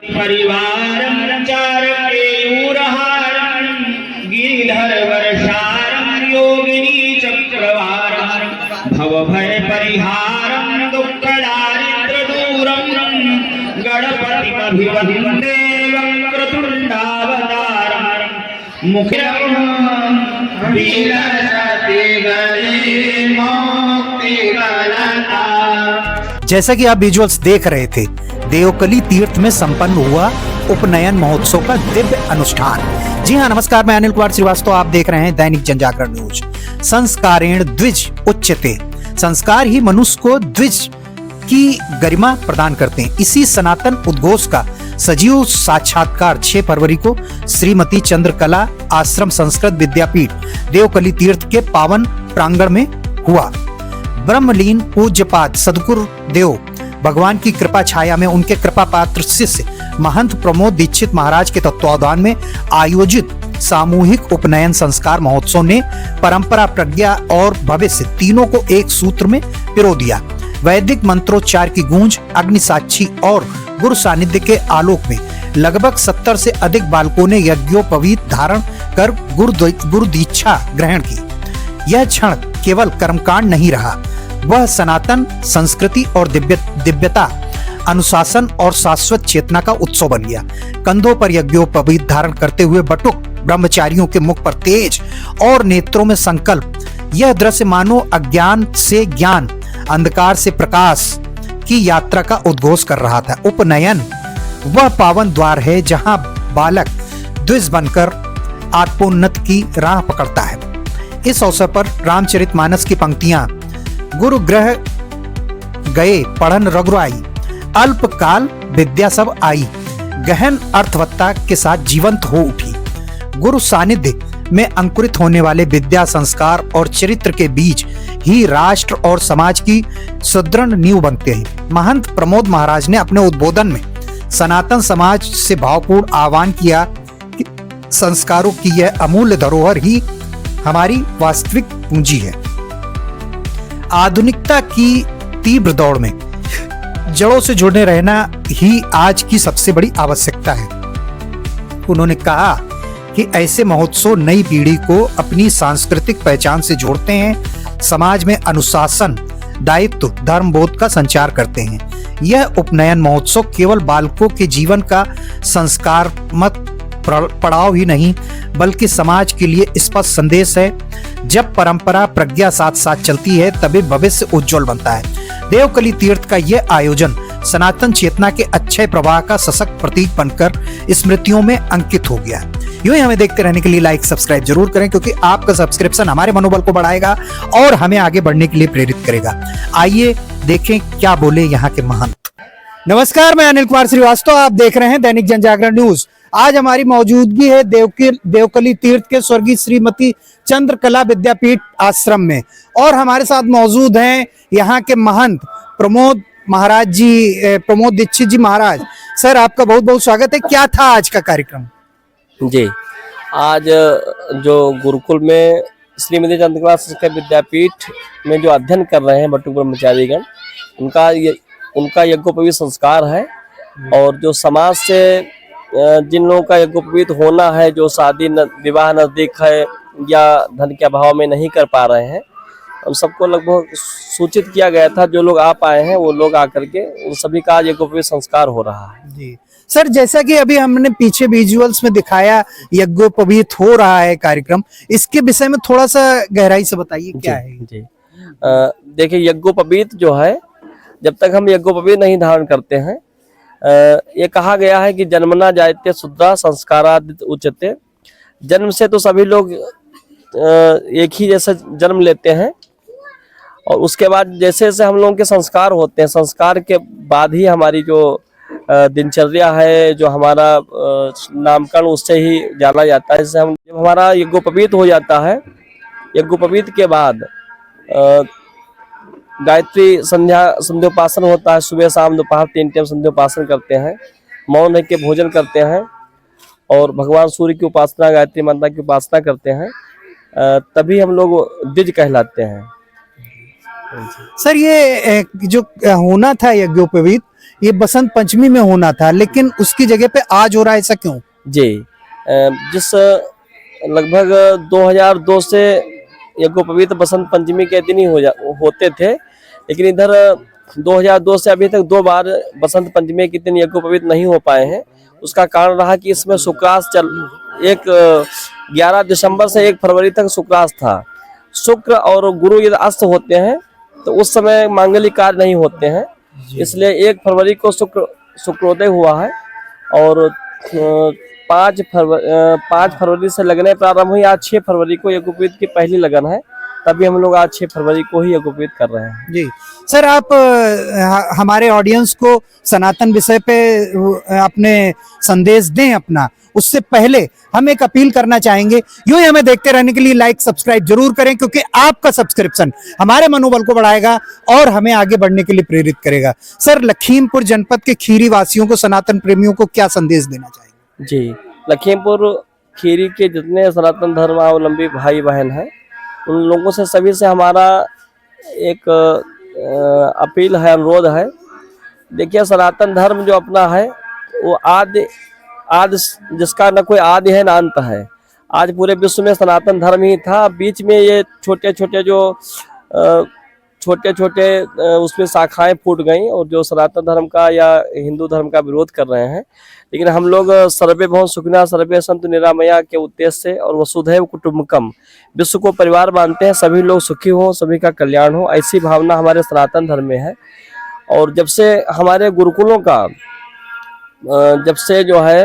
परिवारं चारकेयूरहारं गिरिधर वर्षारं योगिनी चक्रवारं भवभय परिहारं दुःखदारिद्र्य दूरं गणपतिमभिवन्दे वक्रतुण्डावतारं मुखं विलसति गले मुक्तिकलता। जैसा कि आप विजुअल्स देख रहे थे, देवकली तीर्थ में संपन्न हुआ उपनयन महोत्सव का दिव्य अनुष्ठान। जी हाँ, नमस्कार, मैं अनिल कुमार श्रीवास्तव, आप देख रहे हैं दैनिक जनजागरण न्यूज। संस्कारेण द्विज उच्यते, संस्कार ही मनुष्य को द्विज की गरिमा प्रदान करते हैं। इसी सनातन उद्घोष का सजीव साक्षात्कार 6 फरवरी को श्रीमती चंद्रकला आश्रम संस्कृत विद्यापीठ देवकली तीर्थ के पावन प्रांगण में हुआ। ब्रह्मलीन पूज्यपाद सदगुरु देव भगवान की कृपा छाया में उनके कृपा पात्र शिष्य महंत प्रमोद दीक्षित महाराज के तत्वावधान में आयोजित सामूहिक उपनयन संस्कार महोत्सव ने परंपरा, प्रज्ञा और भविष्य तीनों को एक सूत्र में पिरो दिया। वैदिक मंत्रोच्चार की गूंज, अग्नि साक्षी और गुरु सानिध्य के आलोक में लगभग 70 से अधिक बालकों ने यज्ञोपवीत धारण कर गुरु दीक्षा ग्रहण की। यह क्षण केवल कर्मकांड नहीं रहा, वह सनातन संस्कृति और दिव्यता, अनुशासन और शाश्वत चेतना का उत्सव बन गया। कंधों पर यज्ञोपवीत धारण करते हुए बटुक ब्रह्मचारियों के मुख पर तेज और नेत्रों में संकल्प। यह दृश्य मानो अज्ञान से ज्ञान, अंधकार से प्रकाश की यात्रा का उद्घोष कर रहा था। उपनयन वह पावन द्वार है जहां बालक द्विज बनकर आत्मोन्नति की राह पकड़ता है। इस अवसर पर रामचरितमानस की पंक्तियां, गुरु ग्रह गए पढ़न रघुराई, अल्पकाल विद्या सब आई, गहन अर्थवत्ता के साथ जीवंत हो उठी। गुरु सानिध्य में अंकुरित होने वाले विद्या, संस्कार और चरित्र के बीज ही राष्ट्र और समाज की सुदृढ़ नींव बनते हैं। महंत प्रमोद महाराज ने अपने उद्बोधन में सनातन समाज से भावपूर्ण आह्वान किया कि संस्कारों की यह अमूल्य धरोहर ही हमारी वास्तविक पूंजी है। आधुनिकता की तीव्र दौड़ में जड़ों से जुड़े रहना ही आज की सबसे बड़ी आवश्यकता है। उन्होंने कहा कि ऐसे महोत्सव नई पीढ़ी को अपनी सांस्कृतिक पहचान से जोड़ते हैं, समाज में अनुशासन, दायित्व, धर्म बोध का संचार करते हैं। यह उपनयन महोत्सव केवल बालकों के जीवन का संस्कारमत पड़ाव ही नहीं, बल्कि समाज के लिए स्पष्ट संदेश है। जब परंपरा, प्रज्ञा साथ साथ चलती है, तभी भविष्य उज्जवल बनता है। देवकली तीर्थ का यह आयोजन सनातन चेतना के अक्षय प्रवाह का सशक्त प्रतीक बनकर स्मृतियों में अंकित हो गया। यूं ही हमें देखते रहने के लिए लाइक, सब्सक्राइब जरूर करें, क्योंकि आपका सब्सक्रिप्शन हमारे मनोबल को बढ़ाएगा और हमें आगे बढ़ने के लिए प्रेरित करेगा। आइए देखें क्या बोले यहाँ के महंत। नमस्कार, मैं अनिल कुमार श्रीवास्तव, आप देख रहे हैं दैनिक जनजागरण न्यूज। आज हमारी मौजूदगी है देवकली तीर्थ के स्वर्गीय श्रीमती चंद्रकला विद्यापीठ आश्रम में, और हमारे साथ मौजूद हैं यहाँ के महंत प्रमोद महाराज जी, प्रमोद दीक्षित जी महाराज। सर, आपका बहुत बहुत स्वागत है। क्या था आज का कार्यक्रम? जी, आज जो गुरुकुल में श्रीमती चंद्रकला संस्कृत विद्यापीठ में जो अध्ययन कर रहे हैं बटुक ब्रह्मचारीगण, उनका यज्ञोपवीत संस्कार है। और जो समाज से जिन लोगों का यज्ञोपवीत होना है, जो शादी विवाह नजदीक है या धन के अभाव में नहीं कर पा रहे हैं, उन सबको लगभग सूचित किया गया था। जो लोग आ पाए हैं वो लोग आकर के उन सभी का यज्ञोपवीत संस्कार हो रहा है। जी सर, जैसा कि अभी हमने पीछे विजुअल्स में दिखाया, यज्ञोपवीत हो रहा है कार्यक्रम, इसके विषय में थोड़ा सा गहराई से बताइए क्या है? जी, देखिए, यज्ञोपवीत जो है, जब तक हम यज्ञोपवीत नहीं धारण करते हैं, ये कहा गया है कि जन्मना जायते शुद्रा संस्कारादित उच्यते। जन्म से तो सभी लोग एक ही जैसा जन्म लेते हैं, और उसके बाद जैसे जैसे हम लोगों के संस्कार होते हैं, संस्कार के बाद ही हमारी जो दिनचर्या है, जो हमारा नामकरण, उससे ही जाना जाता है। जैसे हम जब हमारा यज्ञोपवीत हो जाता है, यज्ञोपवीत के बाद गायत्री संध्योपासन होता है। सुबह शाम दोपहर 3 टाइम संध्योपासन करते हैं, मौन रह के भोजन करते हैं और भगवान सूर्य की उपासना, गायत्री माता की उपासना करते हैं, तभी हम लोग द्विज कहलाते हैं। सर, ये जो होना था यज्ञोपवीत, ये बसंत पंचमी में होना था, लेकिन उसकी जगह पे आज हो रहा है, ऐसा क्यों? जी, जिस लगभग 2002 से यज्ञोपवीत बसंत पंचमी के दिन ही होते थे, लेकिन इधर 2002 से अभी तक 2 बार बसंत पंचमी के दिन यज्ञोपवीत नहीं हो पाए हैं। उसका कारण रहा कि इसमें शुक्रास 11 दिसंबर से 1 फरवरी तक शुक्रास था। शुक्र और गुरु यदि अस्त होते हैं तो उस समय मांगलिक कार्य नहीं होते हैं, इसलिए 1 फरवरी को शुक्रोदय हुआ है और 5 फरवरी से लगने प्रारंभ हुई। आज 6 फरवरी को यज्ञोपवीत की पहली लगन है, तभी हम लोग आज 6 फरवरी को ही यज्ञोपवीत कर रहे हैं। जी सर, आप हमारे ऑडियंस को सनातन विषय पे अपने संदेश दें अपना, उससे पहले हम एक अपील करना चाहेंगे, यूं ही हमें देखते रहने के लिए लाइक सब्सक्राइब जरूर करें, क्योंकि आपका सब्सक्रिप्शन हमारे मनोबल को बढ़ाएगा और हमें आगे बढ़ने के लिए प्रेरित करेगा। सर, लखीमपुर जनपद के खीरी वासियों को, सनातन प्रेमियों को क्या संदेश देना चाहेंगे? जी, लखीमपुर खीरी के जितने सनातन धर्मावलंबी भाई बहन हैं, उन लोगों से सभी से हमारा एक अपील है, अनुरोध है। देखिए, सनातन धर्म जो अपना है वो आदि जिसका न कोई आदि है न अंत है। आज पूरे विश्व में सनातन धर्म ही था, बीच में ये छोटे छोटे उसमें शाखाएं फूट गईं और जो सनातन धर्म का या हिंदू धर्म का विरोध कर रहे हैं। लेकिन हम लोग सर्वे भवन सुखिनः सर्वे सन्तु निरामया के उद्देश्य से और वसुधैव कुटुम्बकम, विश्व को परिवार मानते हैं, सभी लोग सुखी हों, सभी का कल्याण हो, ऐसी भावना हमारे सनातन धर्म में है। और जब से हमारे गुरुकुलों का जब से जो है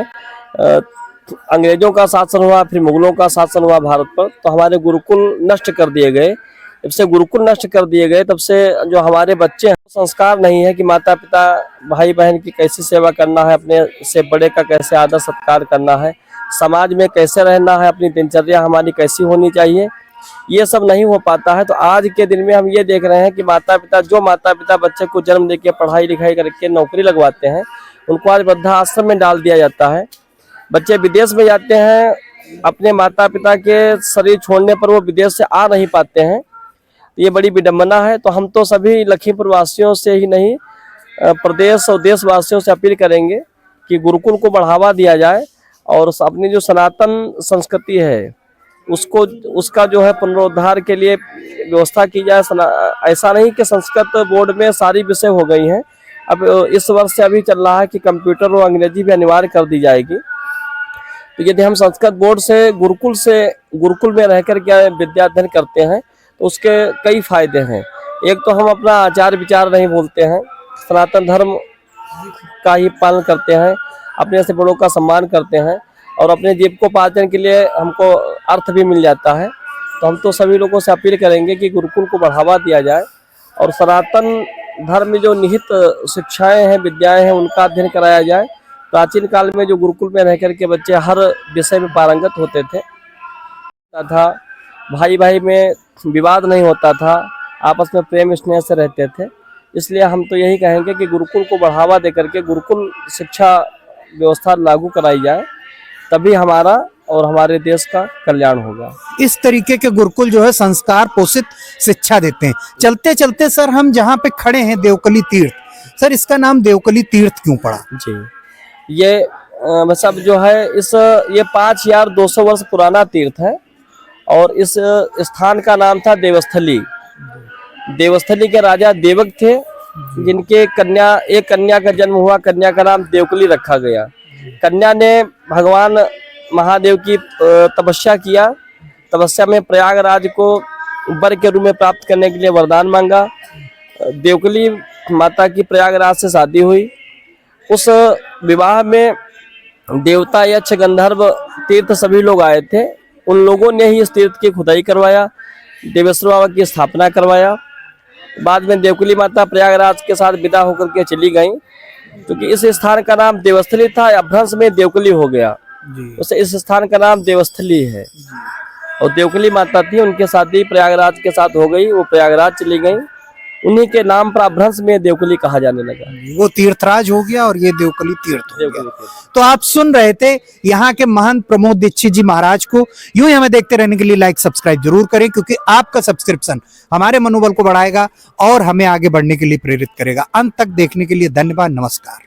अंग्रेजों का शासन हुआ, फिर मुगलों का शासन हुआ भारत पर, तो हमारे गुरुकुल नष्ट कर दिए गए। जब से गुरुकुल नष्ट कर दिए गए, तब से जो हमारे बच्चे हैं, संस्कार नहीं है कि माता पिता भाई बहन की कैसी सेवा करना है, अपने से बड़े का कैसे आदर सत्कार करना है, समाज में कैसे रहना है, अपनी दिनचर्या हमारी कैसी होनी चाहिए, ये सब नहीं हो पाता है। तो आज के दिन में हम ये देख रहे हैं कि माता पिता बच्चे को जन्म देके पढ़ाई लिखाई करके नौकरी लगवाते हैं, उनको आज वृद्धाश्रम में डाल दिया जाता है। बच्चे विदेश में जाते हैं, अपने माता पिता के शरीर छोड़ने पर वो विदेश से आ नहीं पाते हैं, ये बड़ी विडंबना है। तो हम तो सभी लखीमपुर वासियों से ही नहीं, प्रदेश और देशवासियों से अपील करेंगे कि गुरुकुल को बढ़ावा दिया जाए और अपनी जो सनातन संस्कृति है उसका जो है पुनरुद्धार के लिए व्यवस्था की जाए। ऐसा नहीं कि संस्कृत बोर्ड में सारी विषय हो गई हैं, अब इस वर्ष से अभी चल रहा है कि कंप्यूटर और अंग्रेजी भी अनिवार्य कर दी जाएगी। तो यदि हम संस्कृत बोर्ड से गुरुकुल में रहकर के विद्या अध्ययन करते हैं तो उसके कई फायदे हैं। एक तो हम अपना आचार विचार नहीं भूलते हैं, सनातन धर्म का ही पालन करते हैं, अपने से बड़ों का सम्मान करते हैं और अपने जीविकोपार्जन के लिए हमको अर्थ भी मिल जाता है। तो हम तो सभी लोगों से अपील करेंगे कि गुरुकुल को बढ़ावा दिया जाए और सनातन धर्म में जो निहित शिक्षाएं हैं, विद्याएं हैं, उनका अध्ययन कराया जाए। प्राचीन काल में जो गुरुकुल में रह करके बच्चे हर विषय में पारंगत होते थे, भाई भाई में विवाद नहीं होता था, आपस में प्रेम स्नेह से रहते थे। इसलिए हम तो यही कहेंगे कि गुरुकुल को बढ़ावा देकर के गुरुकुल शिक्षा व्यवस्था लागू कराई जाए, तभी हमारा और हमारे देश का कल्याण होगा। इस तरीके के गुरुकुल जो है संस्कार पोषित शिक्षा देते हैं। चलते चलते सर, हम जहाँ पे खड़े हैं देवकली तीर्थ, सर इसका नाम देवकली तीर्थ क्यों पड़ा? जी, ये सब जो है ये 5200 वर्ष पुराना तीर्थ है और इस स्थान का नाम था देवस्थली। देवस्थली के राजा देवक थे, जिनके एक कन्या का जन्म हुआ, कन्या का नाम देवकली रखा गया। कन्या ने भगवान महादेव की तपस्या किया, तपस्या में प्रयागराज को वर के रूप में प्राप्त करने के लिए वरदान मांगा। देवकली माता की प्रयागराज से शादी हुई। उस विवाह में देवता यक्ष गंधर्व तीर्थ सभी लोग आए थे, उन लोगों ने ही इस तीर्थ की खुदाई करवाया, देवेश्वर बाबा की स्थापना करवाया। बाद में देवकली माता प्रयागराज के साथ विदा होकर के चली गई, क्योंकि इस स्थान का नाम देवस्थली था, अपभ्रंश में देवकली हो गया, उससे इस स्थान का नाम देवस्थली है। और देवकली माता थी, उनके शादी प्रयागराज के साथ हो गई, वो प्रयागराज चली गई उन्हीं के नाम पर अपभ्रंश में देवकली कहा जाने लगा। वो तीर्थराज हो गया और ये देवकली तीर्थ हो गया। देवकली तीर्थ। तो आप सुन रहे थे यहाँ के महंत प्रमोद दीक्षित जी महाराज को। यूं ही हमें देखते रहने के लिए लाइक सब्सक्राइब जरूर करें, क्योंकि आपका सब्सक्रिप्शन हमारे मनोबल को बढ़ाएगा और हमें आगे बढ़ने के लिए प्रेरित करेगा। अंत तक देखने के लिए धन्यवाद। नमस्कार।